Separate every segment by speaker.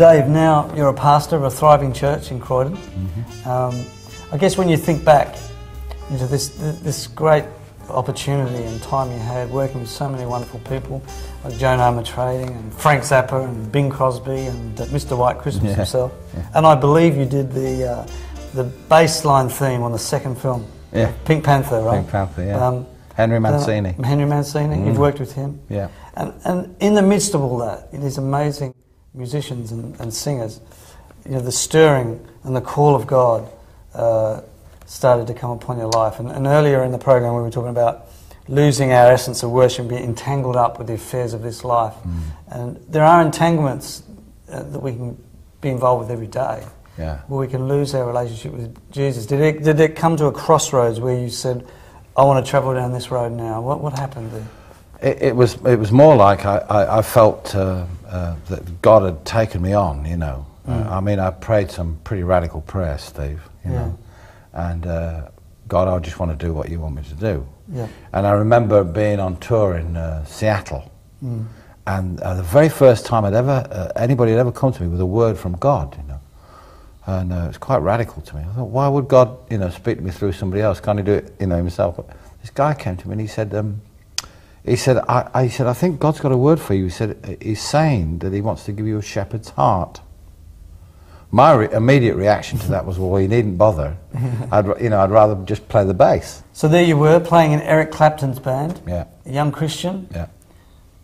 Speaker 1: Dave, now you're a pastor of a thriving church in Croydon. I guess when you think back into this great opportunity and time you had working with so many wonderful people like Joan Armatrading and Frank Zappa and Bing Crosby and Mr. White Christmas himself, and I believe you did the bass line theme on the second film, Pink Panther, right?
Speaker 2: Pink Panther, yeah. Henry Mancini.
Speaker 1: Henry Mancini, you've worked with him.
Speaker 2: Yeah.
Speaker 1: And in the midst of all that, these amazing musicians and singers, you know, the stirring and the call of God started to come upon your life. And earlier in the program we were talking about losing our essence of worship and being entangled up with the affairs of this life. And there are entanglements that we can be involved with every day, where we can lose our relationship with Jesus. Did it come to a crossroads where you said, I want to travel down this road now? What happened there?
Speaker 2: It was more like I felt that God had taken me on, you know. I mean, I prayed some pretty radical prayers, Steve, you know. And God, I just want to do what you want me to do. And I remember being on tour in Seattle, and the very first time anybody had ever come to me with a word from God, you know, and it was quite radical to me. I thought, why would God, you know, speak to me through somebody else? Can't he do it, you know, himself? But this guy came to me and he said, I think God's got a word for you. He said, he's saying that he wants to give you a shepherd's heart. My immediate reaction to that was, well, you needn't bother. I'd rather just play the bass.
Speaker 1: So there you were, playing in Eric Clapton's band, a young Christian,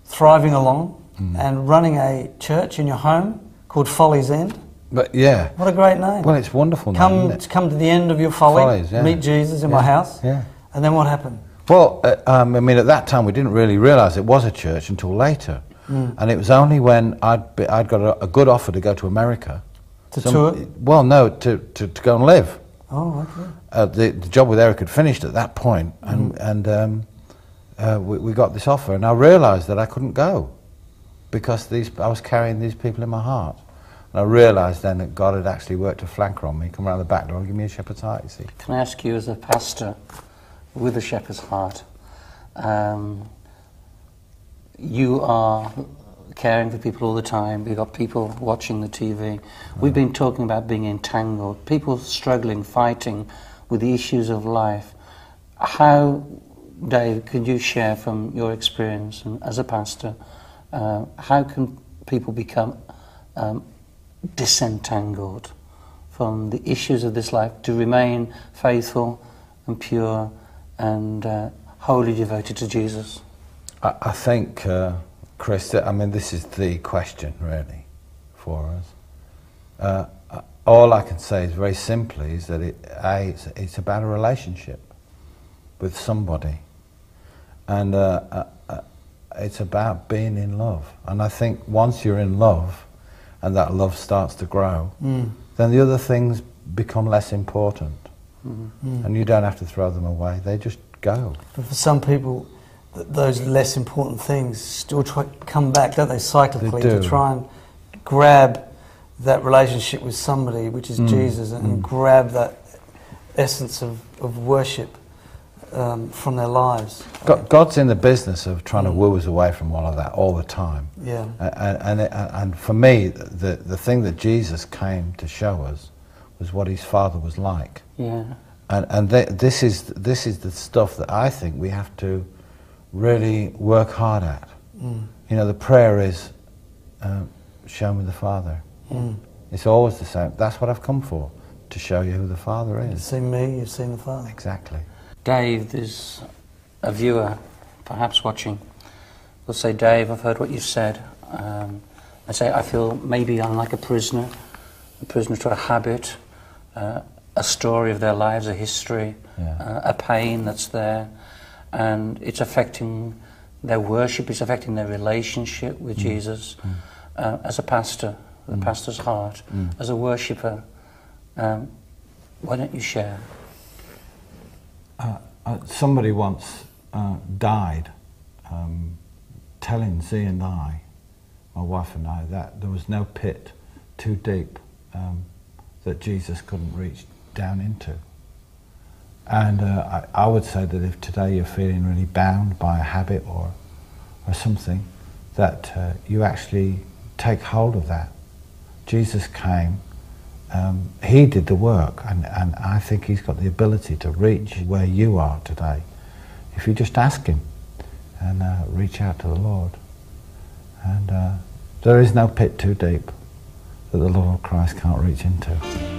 Speaker 1: thriving along, and running a church in your home called Folly's End.
Speaker 2: But
Speaker 1: what a great name.
Speaker 2: Well, it's wonderful.
Speaker 1: Come to the end of your folly, meet Jesus in my house, and then what happened?
Speaker 2: Well, I mean, at that time we didn't really realise it was a church until later, and it was only when I'd got a good offer to go to America.
Speaker 1: To tour?
Speaker 2: Well, no, to go and live.
Speaker 1: Oh, okay.
Speaker 2: The job with Eric had finished at that point, and we got this offer, and I realised that I couldn't go because I was carrying these people in my heart. And I realised then that God had actually worked a flanker on me, come around the back door and give me a shepherd's heart, you see.
Speaker 3: Can I ask you, as a pastor with a shepherd's heart, you are caring for people all the time, you've got people watching the TV. We've been talking about being entangled, people struggling, fighting with the issues of life. How, Dave, could you share from your experience and as a pastor, how can people become disentangled from the issues of this life to remain faithful and pure and wholly devoted to Jesus?
Speaker 2: I think, Chris, I mean, this is the question, really, for us. All I can say is very simply is that it's about a relationship with somebody. And it's about being in love. And I think once you're in love, and that love starts to grow, then the other things become less important. And you don't have to throw them away, they just go.
Speaker 1: But for some people, those less important things still come back, don't they, cyclically, to try and grab that relationship with somebody, which is Jesus, and grab that essence of worship from their lives.
Speaker 2: God's in the business of trying to woo us away from all of that all the time. And for me, the thing that Jesus came to show us was what his Father was like. And this is the stuff that I think we have to really work hard at. You know, the prayer is, show me the Father. It's always the same. That's what I've come for, to show you who the Father is.
Speaker 1: You've seen me, you've seen the Father.
Speaker 2: Exactly.
Speaker 3: Dave, there's a viewer perhaps watching will say, Dave, I've heard what you've said. I say, I feel maybe I'm like a prisoner to a habit, a story of their lives, a history, a pain that's there, and it's affecting their worship, it's affecting their relationship with Jesus. As a pastor, the pastor's heart, as a worshipper, why don't you share?
Speaker 2: Somebody once died telling Z and I, my wife and I, that there was no pit too deep that Jesus couldn't reach down into. And I would say that if today you're feeling really bound by a habit or something, that you actually take hold of that Jesus came, he did the work, and I think he's got the ability to reach where you are today. If you just ask him and reach out to the Lord. And there is no pit too deep that the Lord Christ can't reach into.